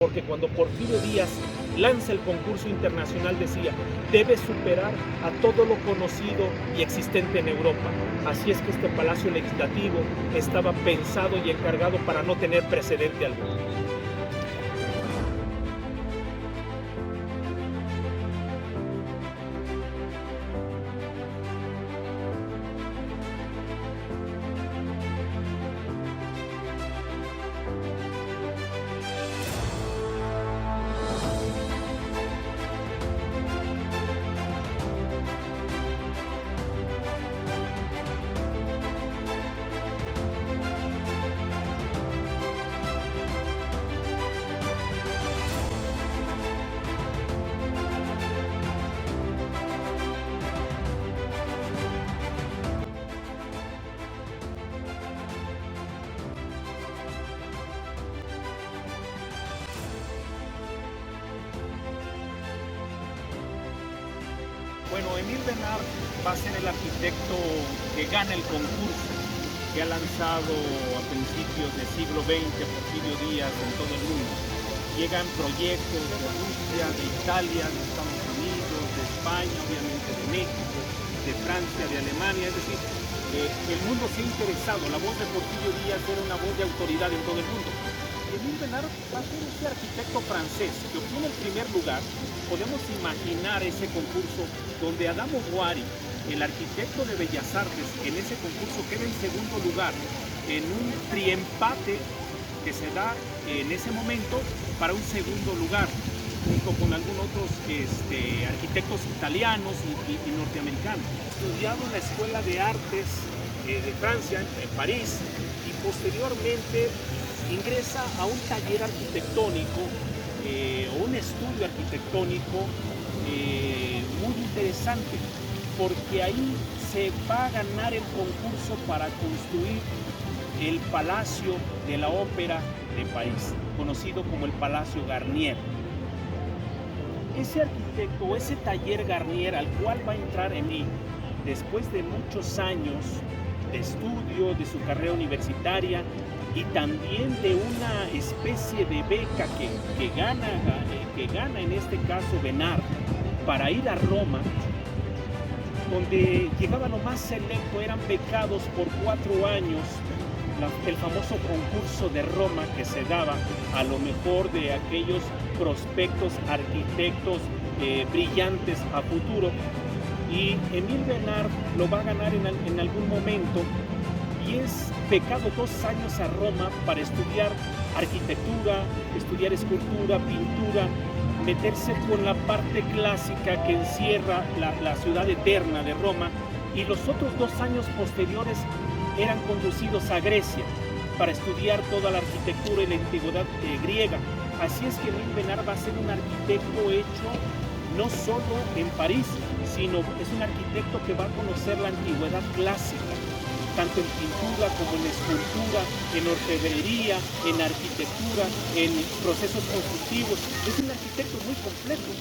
porque cuando Porfirio Díaz lanza el concurso internacional decía, debe superar a todo lo conocido y existente en Europa. Así es que este Palacio Legislativo estaba pensado y encargado para no tener precedente alguno. Bueno, Emil Bernard va a ser el arquitecto que gana el concurso, que ha lanzado a principios del siglo XX Porfirio Díaz en todo el mundo. Llegan proyectos de Rusia, de Italia, de Estados Unidos, de España, obviamente de México, de Francia, de Alemania, es decir, el mundo se ha interesado. La voz de Porfirio Díaz era una voz de autoridad en todo el mundo. Emil Bernard va a ser este arquitecto francés que obtiene el primer lugar. Podemos imaginar ese concurso donde Adamo Guari, el arquitecto de Bellas Artes, en ese concurso queda en segundo lugar, en un triempate que se da en ese momento para un segundo lugar, junto con algunos otros arquitectos italianos y norteamericanos. Estudiado en la Escuela de Artes de Francia, en París, y posteriormente ingresa a un taller arquitectónico o un estudio arquitectónico muy interesante, porque ahí se va a ganar el concurso para construir el Palacio de la Ópera de París, conocido como el Palacio Garnier. Ese arquitecto, ese taller Garnier al cual va a entrar Emil, después de muchos años de estudio, de su carrera universitaria, y también de una especie de beca que gana en este caso Bernard para ir a Roma, donde llegaba lo más selecto, eran becados por 4 años, el famoso concurso de Roma que se daba a lo mejor de aquellos prospectos arquitectos brillantes a futuro, y Emil Bernard lo va a ganar en algún momento, y es becado 2 años a Roma para estudiar arquitectura, estudiar escultura, pintura, meterse con la parte clásica que encierra la ciudad eterna de Roma, y los otros 2 años posteriores eran conducidos a Grecia para estudiar toda la arquitectura y la antigüedad griega. Así es que Emil Bernard va a ser un arquitecto hecho no solo en París, sino es un arquitecto que va a conocer la antigüedad clásica, tanto en pintura como en escultura, en orfebrería, en arquitectura, en procesos constructivos. Es un arquitecto muy completo.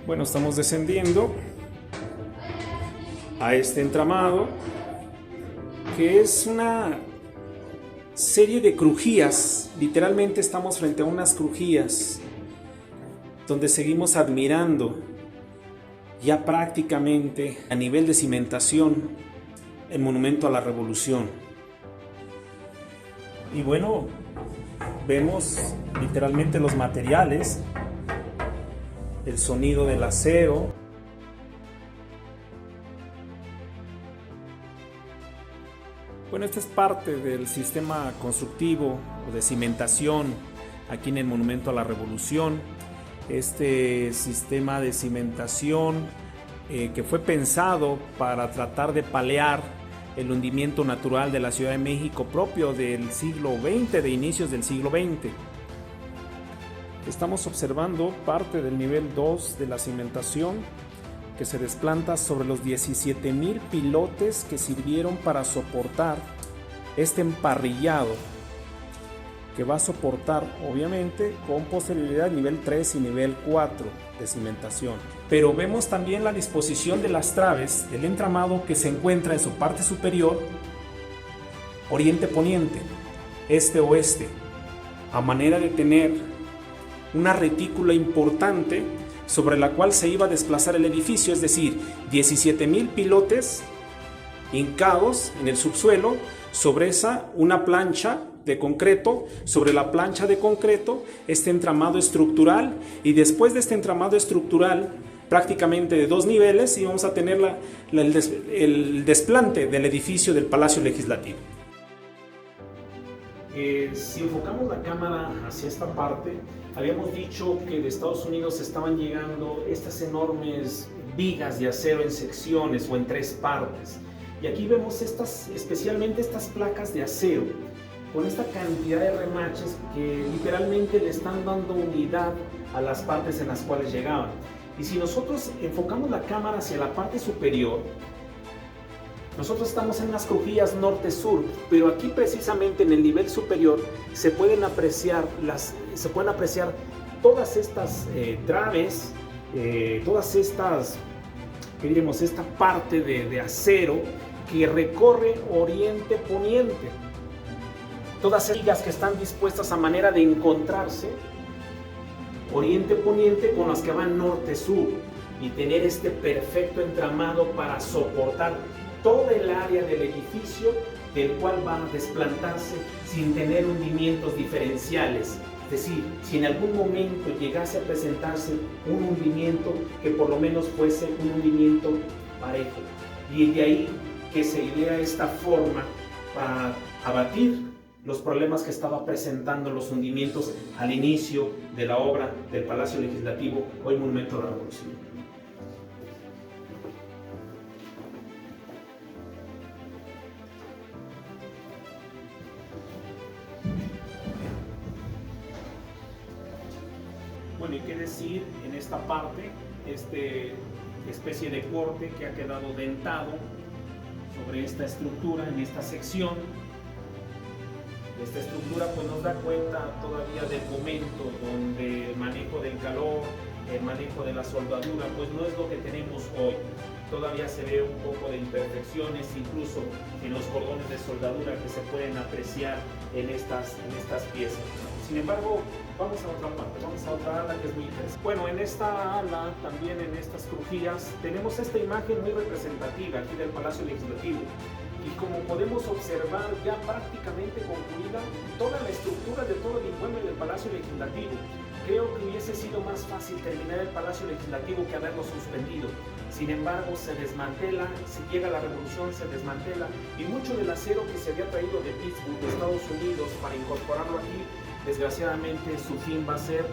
Bueno, estamos descendiendo a este entramado, que es una serie de crujías. Literalmente estamos frente a unas crujías donde seguimos admirando ya prácticamente a nivel de cimentación el monumento a la Revolución. Y bueno, vemos literalmente los materiales, el sonido del acero. Bueno, esta es parte del sistema constructivo o de cimentación aquí en el Monumento a la Revolución. Este sistema de cimentación que fue pensado para tratar de paliar el hundimiento natural de la Ciudad de México propio del siglo XX, de inicios del siglo XX. Estamos observando parte del nivel 2 de la cimentación que se desplanta sobre los 17,000 pilotes que sirvieron para soportar este emparrillado que va a soportar obviamente con posterioridad nivel 3 y nivel 4 de cimentación. Pero vemos también la disposición de las traves del entramado que se encuentra en su parte superior oriente-poniente, este-oeste, a manera de tener una retícula importante sobre la cual se iba a desplazar el edificio, es decir, 17,000 pilotes hincados en el subsuelo sobre una plancha de concreto, sobre la plancha de concreto, este entramado estructural, y después de este entramado estructural, prácticamente de 2 niveles, íbamos a tener el desplante del edificio del Palacio Legislativo. Si enfocamos la cámara hacia esta parte, habíamos dicho que de Estados Unidos estaban llegando estas enormes vigas de acero en secciones o en 3 partes. Y aquí vemos especialmente estas placas de acero, con esta cantidad de remaches que literalmente le están dando unidad a las partes en las cuales llegaban. Y si nosotros enfocamos la cámara hacia la parte superior, nosotros estamos en las crujías norte-sur, pero aquí precisamente en el nivel superior se pueden apreciar todas estas traves, todas estas, ¿qué diremos? Esta parte de acero que recorre oriente-poniente. Todas esas vigas que están dispuestas a manera de encontrarse oriente-poniente con las que van norte-sur y tener este perfecto entramado para soportar todo el área del edificio del cual va a desplantarse sin tener hundimientos diferenciales. Es decir, si en algún momento llegase a presentarse un hundimiento, que por lo menos fuese un hundimiento parejo. Y de ahí que se idea esta forma para abatir los problemas que estaba presentando los hundimientos al inicio de la obra del Palacio Legislativo, hoy Monumento de la Revolución. Bueno, y qué decir en esta parte, especie de corte que ha quedado dentado sobre esta estructura, en esta sección. Esta estructura pues nos da cuenta todavía del momento donde el manejo del calor, el manejo de la soldadura, pues no es lo que tenemos hoy. Todavía se ve un poco de imperfecciones, incluso en los cordones de soldadura que se pueden apreciar en estas piezas. Sin embargo, vamos a otra parte, vamos a otra ala que es muy interesante. Bueno, en esta ala, también en estas crujías, tenemos esta imagen muy representativa aquí del Palacio Legislativo. Y como podemos observar, ya prácticamente concluida toda la estructura de todo el inmueble del Palacio Legislativo. Creo que hubiese sido más fácil terminar el Palacio Legislativo que haberlo suspendido. Sin embargo, se desmantela, si llega la revolución, se desmantela, y mucho del acero que se había traído de Pittsburgh, de Estados Unidos, para incorporarlo aquí, desgraciadamente su fin va a ser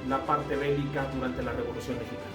la parte bélica durante la Revolución Mexicana.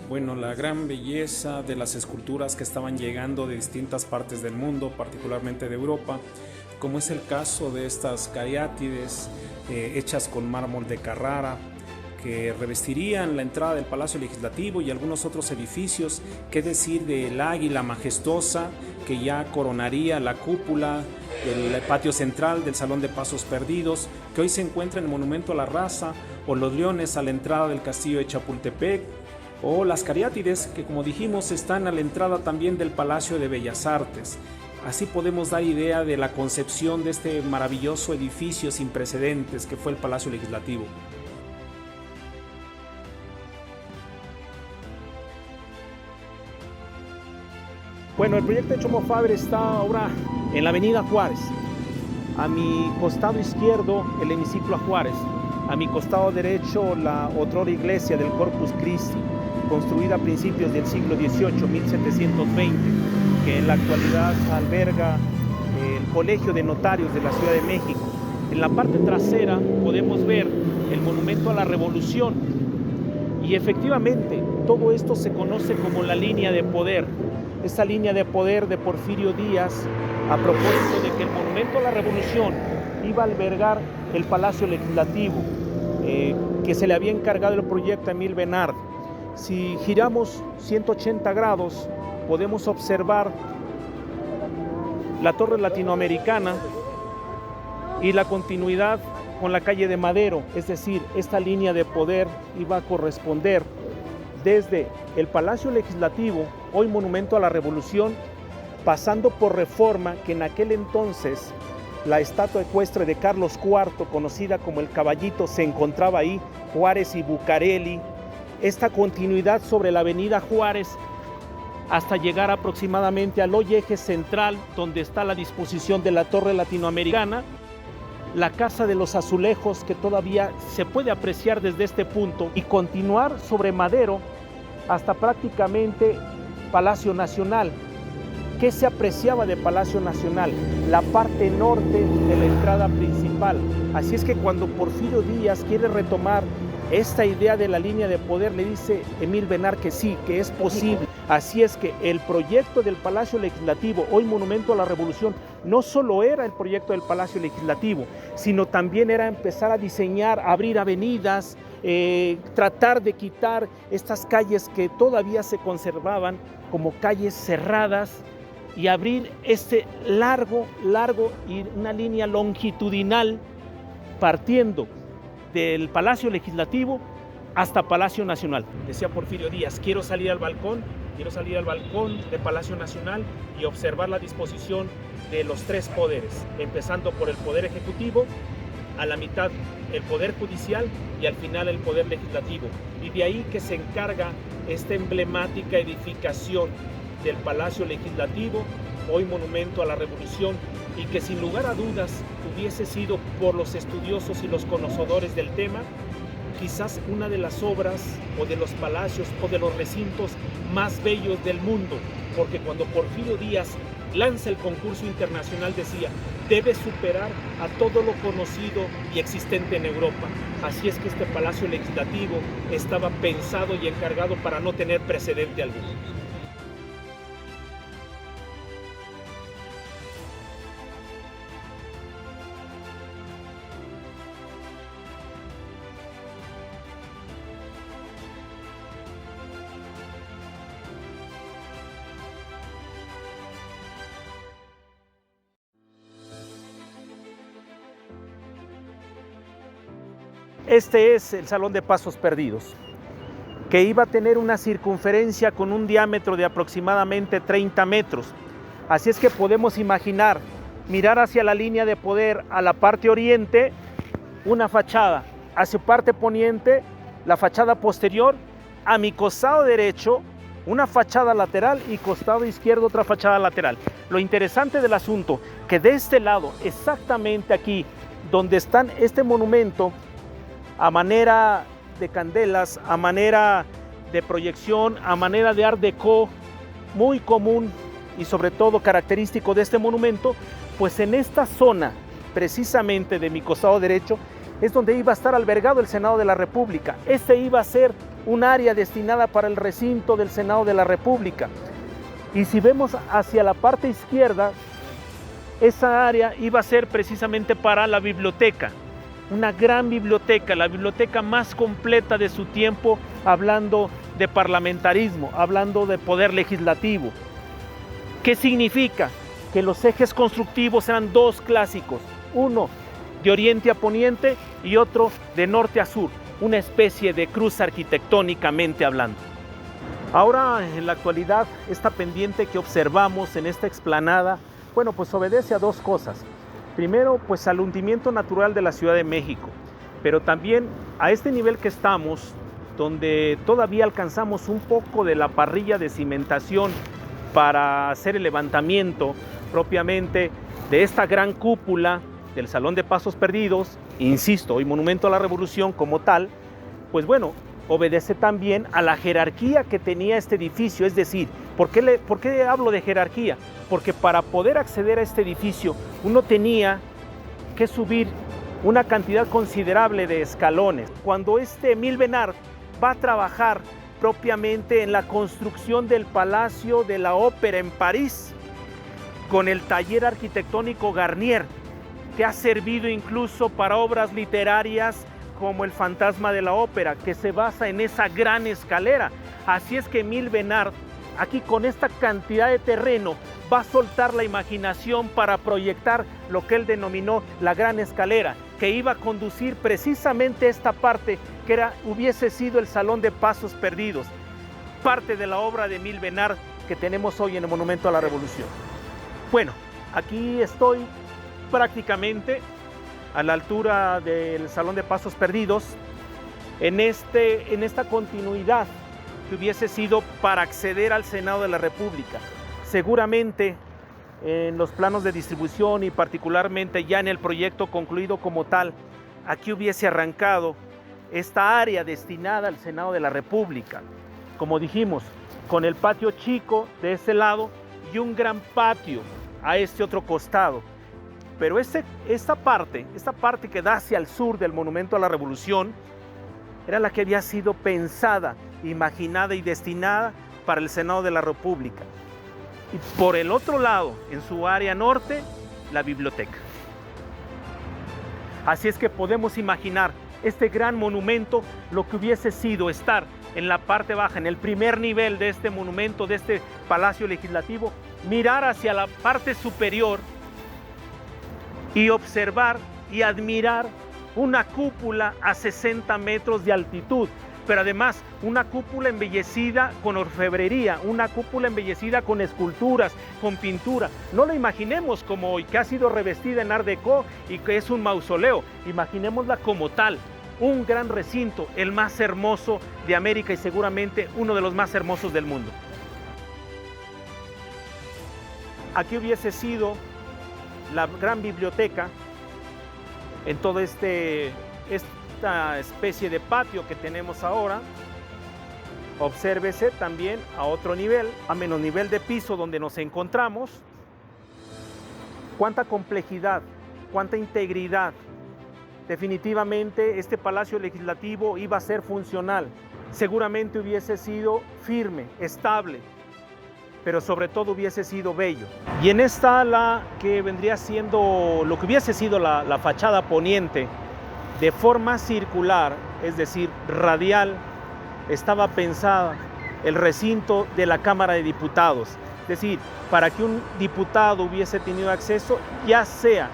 Bueno, la gran belleza de las esculturas que estaban llegando de distintas partes del mundo, particularmente de Europa, como es el caso de estas cariátides hechas con mármol de Carrara, que revestirían la entrada del Palacio Legislativo y algunos otros edificios, qué decir del águila majestuosa que ya coronaría la cúpula del patio central del Salón de Pasos Perdidos, que hoy se encuentra en el Monumento a la Raza, o los leones a la entrada del Castillo de Chapultepec, o las cariátides que, como dijimos, están a la entrada también del Palacio de Bellas Artes. Así podemos dar idea de la concepción de este maravilloso edificio sin precedentes que fue el Palacio Legislativo. Bueno, el proyecto de Chomo Fabre está ahora en la avenida Juárez. A mi costado izquierdo, el hemiciclo a Juárez. A mi costado derecho, la otrora iglesia del Corpus Christi, construida a principios del siglo XVIII, 1720, que en la actualidad alberga el Colegio de Notarios de la Ciudad de México. En la parte trasera podemos ver el monumento a la Revolución y efectivamente todo esto se conoce como la línea de poder. Esa línea de poder de Porfirio Díaz, a propósito de que el monumento a la Revolución iba a albergar el Palacio Legislativo, que se le había encargado el proyecto a Emil Benard. Si giramos 180 grados, podemos observar la Torre Latinoamericana y la continuidad con la calle de Madero, es decir, esta línea de poder iba a corresponder desde el Palacio Legislativo, hoy Monumento a la Revolución, pasando por Reforma, que en aquel entonces la estatua ecuestre de Carlos IV, conocida como el Caballito, se encontraba ahí, Juárez y Bucareli, esta continuidad sobre la avenida Juárez hasta llegar aproximadamente al hoy eje central, donde está la disposición de la Torre Latinoamericana, la Casa de los Azulejos, que todavía se puede apreciar desde este punto, y continuar sobre Madero hasta prácticamente Palacio Nacional. ¿Qué se apreciaba de Palacio Nacional? La parte norte de la entrada principal. Así es que cuando Porfirio Díaz quiere retomar esta idea de la línea de poder, le dice Emil Benard que sí, que es posible. Así es que el proyecto del Palacio Legislativo, hoy Monumento a la Revolución, no solo era el proyecto del Palacio Legislativo, sino también era empezar a diseñar, abrir avenidas, tratar de quitar estas calles que todavía se conservaban como calles cerradas y abrir este largo y una línea longitudinal partiendo del Palacio Legislativo hasta Palacio Nacional. Decía Porfirio Díaz, quiero salir al balcón de Palacio Nacional y observar la disposición de los tres poderes, empezando por el Poder Ejecutivo, a la mitad el Poder Judicial y al final el Poder Legislativo. Y de ahí que se encarga esta emblemática edificación del Palacio Legislativo, hoy Monumento a la Revolución, y que sin lugar a dudas hubiese sido por los estudiosos y los conocedores del tema, quizás una de las obras o de los palacios o de los recintos más bellos del mundo, porque cuando Porfirio Díaz lanza el concurso internacional decía, debe superar a todo lo conocido y existente en Europa. Así es que este Palacio Legislativo estaba pensado y encargado para no tener precedente alguno. Este es el Salón de Pasos Perdidos, que iba a tener una circunferencia con un diámetro de aproximadamente 30 metros. Así es que podemos imaginar, mirar hacia la línea de poder a la parte oriente, una fachada, hacia parte poniente, la fachada posterior, a mi costado derecho, una fachada lateral y costado izquierdo otra fachada lateral. Lo interesante del asunto, que de este lado, exactamente aquí, donde están este monumento, a manera de candelas, a manera de proyección, a manera de art déco, muy común y sobre todo característico de este monumento, pues en esta zona, precisamente de mi costado derecho, es donde iba a estar albergado el Senado de la República. Este iba a ser un área destinada para el recinto del Senado de la República. Y si vemos hacia la parte izquierda, esa área iba a ser precisamente para la biblioteca. Una gran biblioteca, la biblioteca más completa de su tiempo, hablando de parlamentarismo, hablando de poder legislativo. ¿Qué significa? Que los ejes constructivos eran dos clásicos, uno de oriente a poniente y otro de norte a sur, una especie de cruz arquitectónicamente hablando. Ahora, en la actualidad, esta pendiente que observamos en esta explanada, bueno, pues obedece a dos cosas. Primero, pues al hundimiento natural de la Ciudad de México, pero también a este nivel que estamos, donde todavía alcanzamos un poco de la parrilla de cimentación para hacer el levantamiento propiamente de esta gran cúpula del Salón de Pasos Perdidos, insisto, hoy Monumento a la Revolución como tal, pues bueno, obedece también a la jerarquía que tenía este edificio. Es decir, ¿por qué hablo de jerarquía? Porque para poder acceder a este edificio uno tenía que subir una cantidad considerable de escalones. Cuando Émile Bernard va a trabajar propiamente en la construcción del Palacio de la Ópera en París, con el taller arquitectónico Garnier, que ha servido incluso para obras literarias como El fantasma de la ópera, que se basa en esa gran escalera. Así es que Émile Bernard, aquí con esta cantidad de terreno, va a soltar la imaginación para proyectar lo que él denominó la gran escalera, que iba a conducir precisamente esta parte que hubiese sido el Salón de Pasos Perdidos, parte de la obra de Émile Bernard que tenemos hoy en el Monumento a la Revolución. Bueno, aquí estoy prácticamente a la altura del Salón de Pasos Perdidos, en esta continuidad que hubiese sido para acceder al Senado de la República. Seguramente en los planos de distribución y particularmente ya en el proyecto concluido como tal, aquí hubiese arrancado esta área destinada al Senado de la República. Como dijimos, con el patio chico de este lado y un gran patio a este otro costado. Pero esta parte que da hacia el sur del Monumento a la Revolución era la que había sido pensada, imaginada y destinada para el Senado de la República. Y por el otro lado, en su área norte, la biblioteca. Así es que podemos imaginar este gran monumento, lo que hubiese sido estar en la parte baja, en el primer nivel de este monumento, de este Palacio Legislativo, mirar hacia la parte superior y observar y admirar una cúpula a 60 metros de altitud, pero además una cúpula embellecida con orfebrería, una cúpula embellecida con esculturas, con pintura. No la imaginemos como hoy, que ha sido revestida en Art Deco y que es un mausoleo. Imaginémosla como tal, un gran recinto, el más hermoso de América y seguramente uno de los más hermosos del mundo. Aquí hubiese sido la gran biblioteca en todo esta especie de patio que tenemos ahora. Obsérvese también a otro nivel, a menos nivel de piso donde nos encontramos. Cuánta complejidad, cuánta integridad. Definitivamente este Palacio Legislativo iba a ser funcional. Seguramente hubiese sido firme, estable, pero sobre todo hubiese sido bello. Y en esta ala que vendría siendo lo que hubiese sido la fachada poniente, de forma circular, es decir, radial, estaba pensada el recinto de la Cámara de Diputados. Es decir, para que un diputado hubiese tenido acceso, ya sea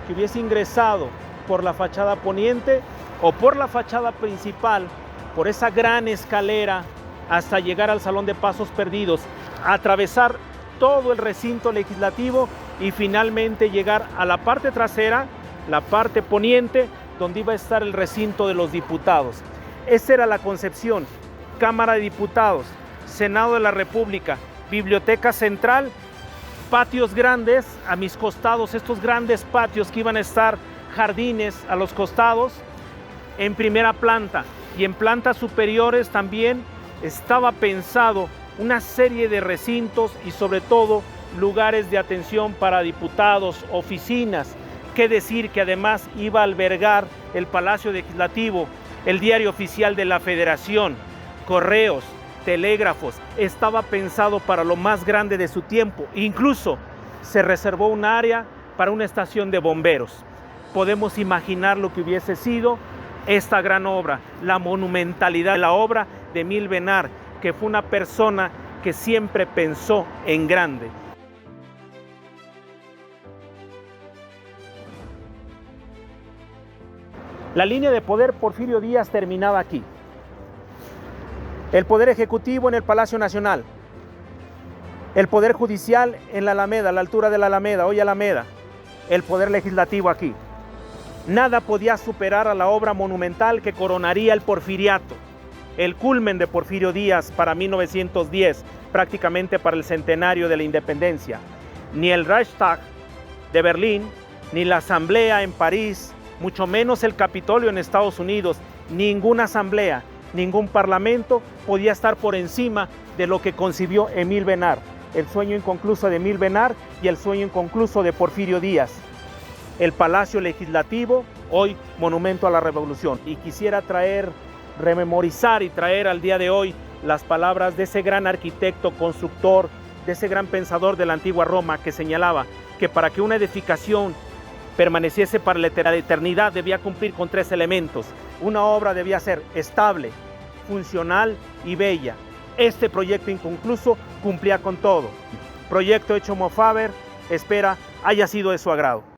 que hubiese ingresado por la fachada poniente o por la fachada principal, por esa gran escalera hasta llegar al Salón de Pasos Perdidos, atravesar todo el recinto legislativo y finalmente llegar a la parte trasera, la parte poniente, donde iba a estar el recinto de los diputados. Esa era la concepción: Cámara de Diputados, Senado de la República, Biblioteca Central, patios grandes a mis costados, estos grandes patios que iban a estar jardines a los costados, en primera planta y en plantas superiores también estaba pensado una serie de recintos y sobre todo lugares de atención para diputados, oficinas. Qué decir que además iba a albergar el Palacio Legislativo, el Diario Oficial de la Federación, correos, telégrafos. Estaba pensado para lo más grande de su tiempo. Incluso se reservó un área para una estación de bomberos. Podemos imaginar lo que hubiese sido esta gran obra, la monumentalidad de la obra de Émile Bernard, que fue una persona que siempre pensó en grande. La línea de poder Porfirio Díaz terminaba aquí. El poder ejecutivo en el Palacio Nacional. El poder judicial en la Alameda, a la altura de la Alameda, hoy Alameda. El poder legislativo aquí. Nada podía superar a la obra monumental que coronaría el porfiriato, el culmen de Porfirio Díaz para 1910, prácticamente para el centenario de la independencia. Ni el Reichstag de Berlín, ni la Asamblea en París, mucho menos el Capitolio en Estados Unidos, ninguna asamblea, ningún parlamento podía estar por encima de lo que concibió Émile Bernard, el sueño inconcluso de Émile Bernard y el sueño inconcluso de Porfirio Díaz. El Palacio Legislativo hoy Monumento a la Revolución. Y quisiera rememorizar y traer al día de hoy las palabras de ese gran arquitecto, constructor, de ese gran pensador de la antigua Roma, que señalaba que para que una edificación permaneciese para la eternidad debía cumplir con 3 elementos. Una obra debía ser estable, funcional y bella. Este proyecto inconcluso cumplía con todo. Proyecto hecho Mo Faber, espera haya sido de su agrado.